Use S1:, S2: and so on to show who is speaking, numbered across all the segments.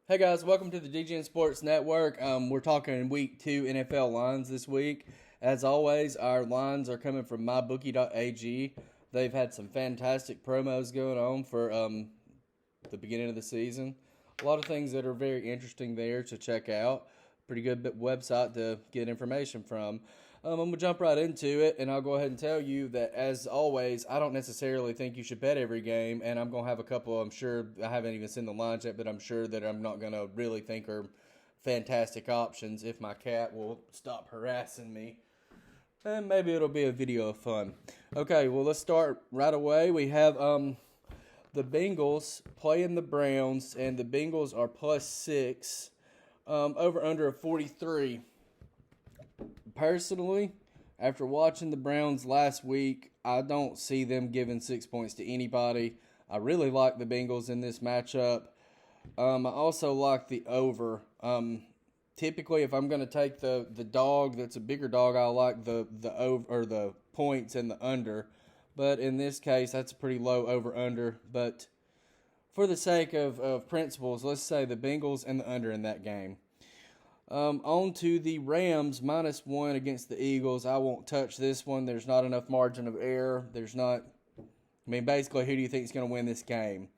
S1: Hey guys, welcome to the DGN Sports Network. We're talking week 2 NFL lines this week. As always, our lines are coming from mybookie.ag. They've had some fantastic promos going on for the beginning of the season. A lot of things that are very interesting there to check out. Pretty good website to get information from. I'm going to jump right into it, and I'll go ahead and tell you that, as always, I don't necessarily think you should bet every game, and I'm going to have a couple, I'm sure, I haven't even seen the lines yet, but I'm sure that I'm not going to really think are fantastic options if my cat will stop harassing me. And maybe it'll be a video of fun. Okay, well, let's start right away. We have the Bengals playing the Browns, and the Bengals are +6, over under a 43. Personally, after watching the Browns last week, I don't see them giving 6 points to anybody. I really like the Bengals in this matchup. I also like the over. Typically, if I'm going to take the dog that's a bigger dog, I like the over or the points and the under. But in this case, that's a pretty low over under. But for the sake of principles, let's say the Bengals and the under in that game. On to the Rams -1 against the Eagles. I won't touch this one. There's not enough margin of error. There's not. I mean, basically, who do you think is going to win this game?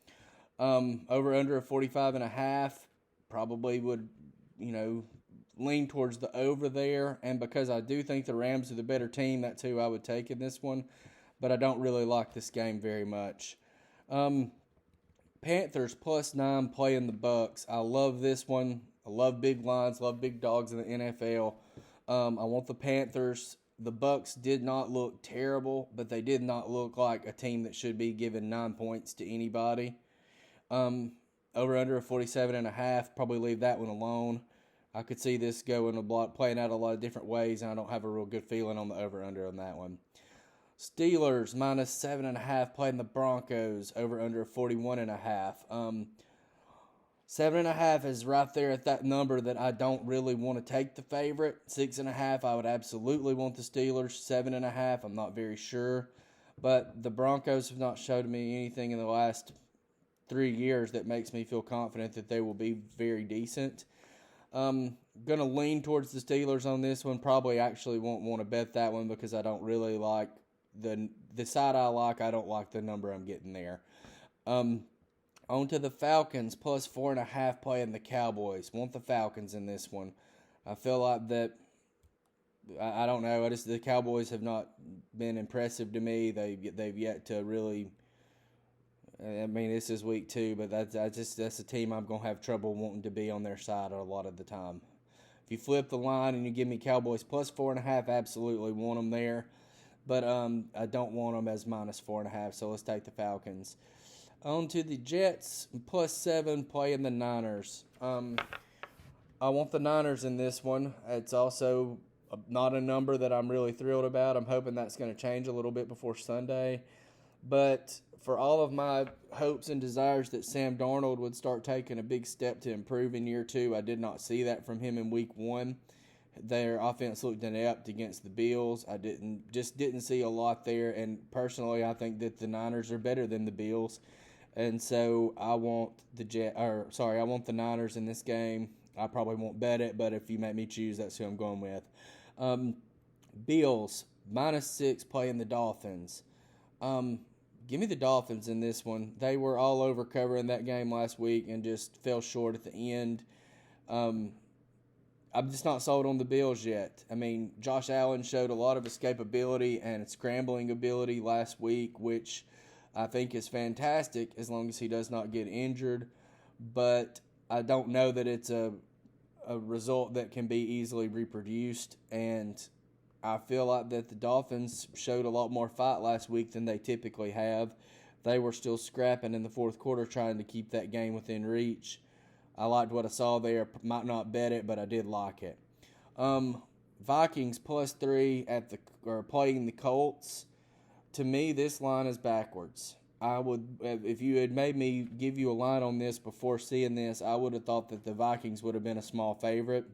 S1: Over under a 45.5. Probably would, lean towards the over there. And because I do think the Rams are the better team, that's who I would take in this one. But I don't really like this game very much. Panthers +9 playing the Bucks. I love this one. I love big lines, love big dogs in the NFL. I want the Panthers. The Bucks did not look terrible, but they did not look like a team that should be given 9 points to anybody. Over under a 47.5. Probably leave that one alone. I could see this playing out a lot of different ways, and I don't have a real good feeling on the over under on that one. Steelers -7.5 playing the Broncos. Over under 41.5. 7.5 is right there at that number that I don't really want to take the favorite. 6.5, I would absolutely want the Steelers. 7.5, I'm not very sure. But the Broncos have not showed me anything in the last 3 years that makes me feel confident that they will be very decent. Going to lean towards the Steelers on this one. Probably actually won't want to bet that one because I don't really like the side I like. I don't like the number I'm getting there. On to the Falcons +4.5 playing the Cowboys. Want the Falcons in this one. I feel like that. I don't know. The Cowboys have not been impressive to me. They've yet to really. I mean, this is week 2, but that's a team I'm gonna have trouble wanting to be on their side a lot of the time. If you flip the line and you give me Cowboys +4.5, absolutely want them there. But I don't want them as -4.5. So let's take the Falcons. On to the Jets +7 playing the Niners. I want the Niners in this one. It's also not a number that I'm really thrilled about. I'm hoping that's going to change a little bit before Sunday. But for all of my hopes and desires that Sam Darnold would start taking a big step to improve in year 2, I did not see that from him in week 1. Their offense looked inept against the Bills. I didn't see a lot there. And personally, I think that the Niners are better than the Bills. And so I want I want the Niners in this game. I probably won't bet it, but if you make me choose, that's who I'm going with. Bills -6 playing the Dolphins. Give me the Dolphins in this one. They were all over covering that game last week and just fell short at the end. I'm just not sold on the Bills yet. I mean, Josh Allen showed a lot of escapability and scrambling ability last week, which I think is fantastic as long as he does not get injured. But I don't know that it's a result that can be easily reproduced. And I feel like that the Dolphins showed a lot more fight last week than they typically have. They were still scrapping in the fourth quarter trying to keep that game within reach. I liked what I saw there. Might not bet it, but I did like it. Vikings +3 playing the Colts. To me, this line is backwards. I would, if you had made me give you a line on this before seeing this, I would have thought that the Vikings would have been a small favorite.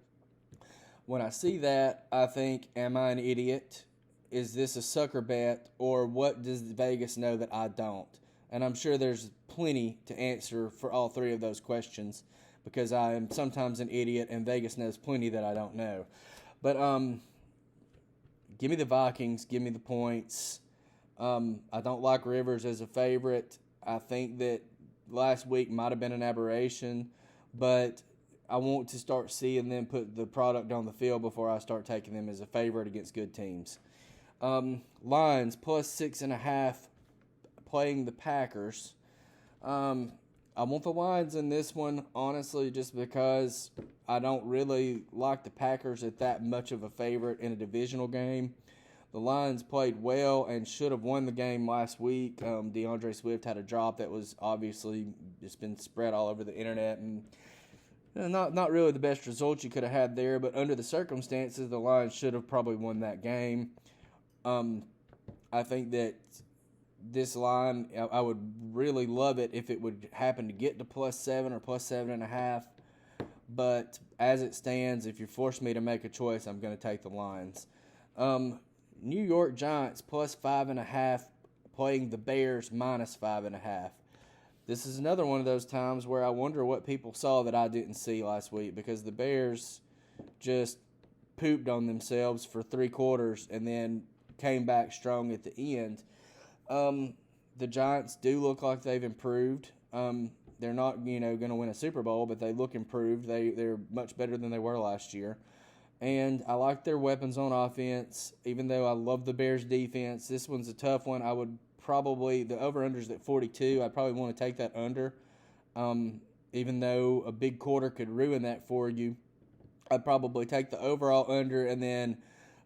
S1: When I see that, I think, am I an idiot? Is this a sucker bet? Or what does Vegas know that I don't? And I'm sure there's plenty to answer for all 3 of those questions. because I am sometimes an idiot and Vegas knows plenty that I don't know. But give me the Vikings. Give me the points. I don't like Rivers as a favorite. I think that last week might have been an aberration, but I want to start seeing them put the product on the field before I start taking them as a favorite against good teams. Lions plus 6.5 playing the Packers. I want the Lions in this one, honestly, just because I don't really like the Packers at that much of a favorite in a divisional game. The Lions played well and should have won the game last week. DeAndre Swift had a drop that was obviously just been spread all over the internet, and not really the best result you could have had there, but under the circumstances, the Lions should have probably won that game. I think that this line, I would really love it if it would happen to get to plus 7 or plus 7.5. But as it stands, if you force me to make a choice, I'm going to take the Lions. New York Giants plus 5.5 playing the Bears minus 5.5. This is another one of those times where I wonder what people saw that I didn't see last week, because the Bears just pooped on themselves for 3 quarters and then came back strong at the end. The Giants do look like they've improved. They're not, going to win a Super Bowl, but they look improved. They're much better than they were last year. And I like their weapons on offense, even though I love the Bears' defense. This one's a tough one. I would probably, the over-under's at 42. I'd probably want to take that under. Even though a big quarter could ruin that for you, I'd probably take the overall under and then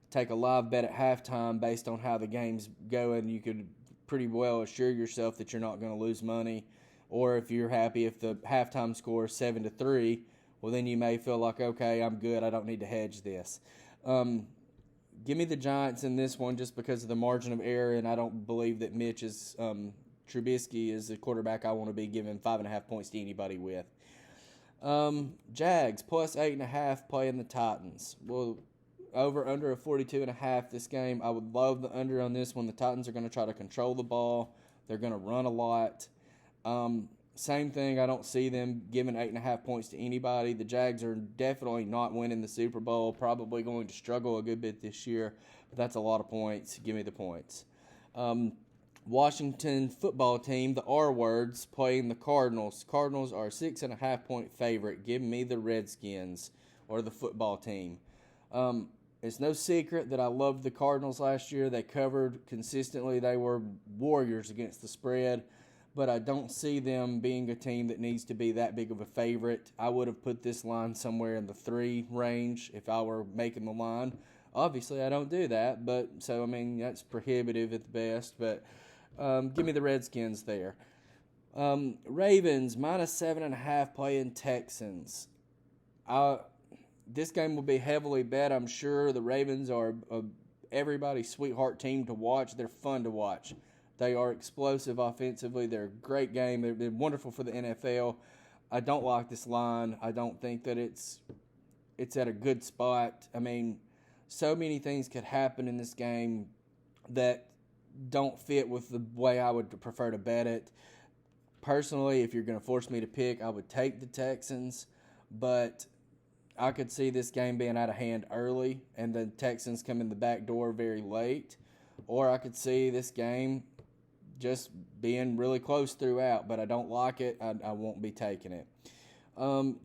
S1: take a live bet at halftime based on how the game's going. You could pretty well assure yourself that you're not going to lose money. Or if you're happy if the halftime score is 7-3, well, then you may feel like, okay, I'm good. I don't need to hedge this. Give me the Giants in this one just because of the margin of error, and I don't believe that Trubisky is the quarterback I want to be giving 5.5 points to anybody with. Jags plus 8.5 playing the Titans. Well, over under a 42.5 this game. I would love the under on this one. The Titans are going to try to control the ball. They're going to run a lot. Same thing. I don't see them giving 8.5 points to anybody. The Jags are definitely not winning the Super Bowl. Probably going to struggle a good bit this year. But that's a lot of points. Give me the points. Washington football team, the R words, playing the Cardinals. Cardinals are a 6.5 point favorite. Give me the Redskins or the football team. It's no secret that I loved the Cardinals last year. They covered consistently. They were warriors against the spread. But I don't see them being a team that needs to be that big of a favorite. I would have put this line somewhere in the 3 range if I were making the line. Obviously, I don't do that, but so, that's prohibitive at the best. But give me the Redskins there. Ravens, minus 7.5 playing Texans. This game will be heavily bet, I'm sure. The Ravens are everybody's sweetheart team to watch. They're fun to watch. They are explosive offensively. They're a great game. They're wonderful for the NFL. I don't like this line. I don't think that it's at a good spot. So many things could happen in this game that don't fit with the way I would prefer to bet it. Personally, if you're going to force me to pick, I would take the Texans, but I could see this game being out of hand early and the Texans come in the back door very late, or I could see this game just being really close throughout, but I don't like it. I won't be taking it.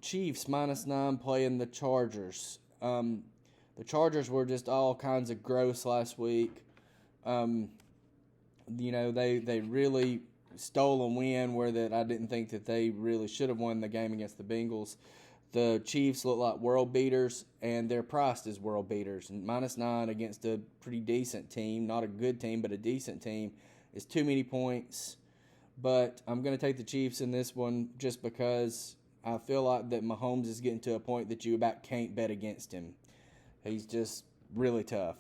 S1: Chiefs, minus 9 playing the Chargers. The Chargers were just all kinds of gross last week. They really stole a win where that I didn't think that they really should have won the game against the Bengals. The Chiefs look like world beaters, and they're priced as world beaters. And minus 9 against a pretty decent team, not a good team, but a decent team, is too many points. But I'm going to take the Chiefs in this one just because I feel like that Mahomes is getting to a point that you about can't bet against him. He's just really tough.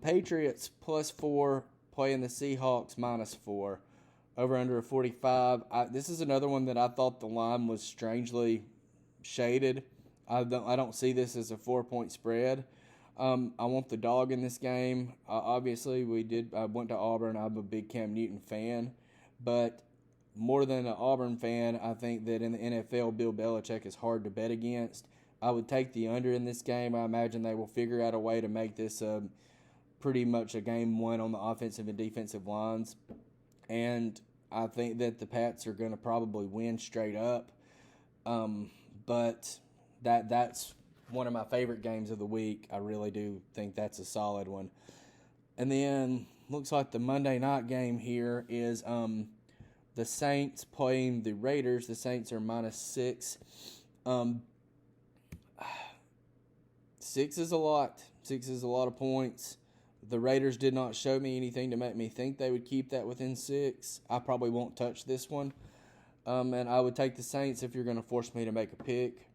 S1: Patriots plus 4 playing the Seahawks minus 4. Over under a 45. This is another one that I thought the line was strangely shaded. I don't see this as a 4-point spread. I want the dog in this game. Obviously, I went to Auburn. I'm a big Cam Newton fan, but more than an Auburn fan, I think that in the NFL, Bill Belichick is hard to bet against. I would take the under in this game. I imagine they will figure out a way to make this pretty much a game won on the offensive and defensive lines. And I think that the Pats are going to probably win straight up. But that's one of my favorite games of the week. I really do think that's a solid one. And then looks like the Monday night game here is the Saints playing the Raiders. The Saints are -6. 6 is a lot. 6 is a lot of points. The Raiders did not show me anything to make me think they would keep that within 6. I probably won't touch this one. And I would take the Saints if you're going to force me to make a pick.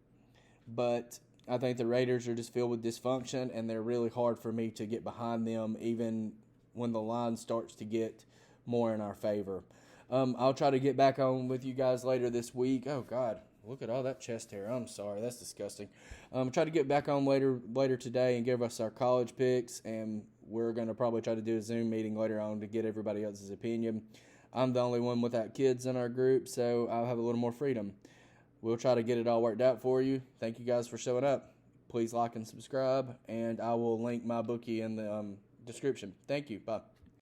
S1: But I think the Raiders are just filled with dysfunction, and they're really hard for me to get behind them even when the line starts to get more in our favor. I'll try to get back on with you guys later this week. Oh, God. Look at all that chest hair. I'm sorry. That's disgusting. Try to get back on later today and give us our college picks, and we're going to probably try to do a Zoom meeting later on to get everybody else's opinion. I'm the only one without kids in our group, so I'll have a little more freedom. We'll try to get it all worked out for you. Thank you guys for showing up. Please like and subscribe, and I will link my bookie in the description. Thank you. Bye.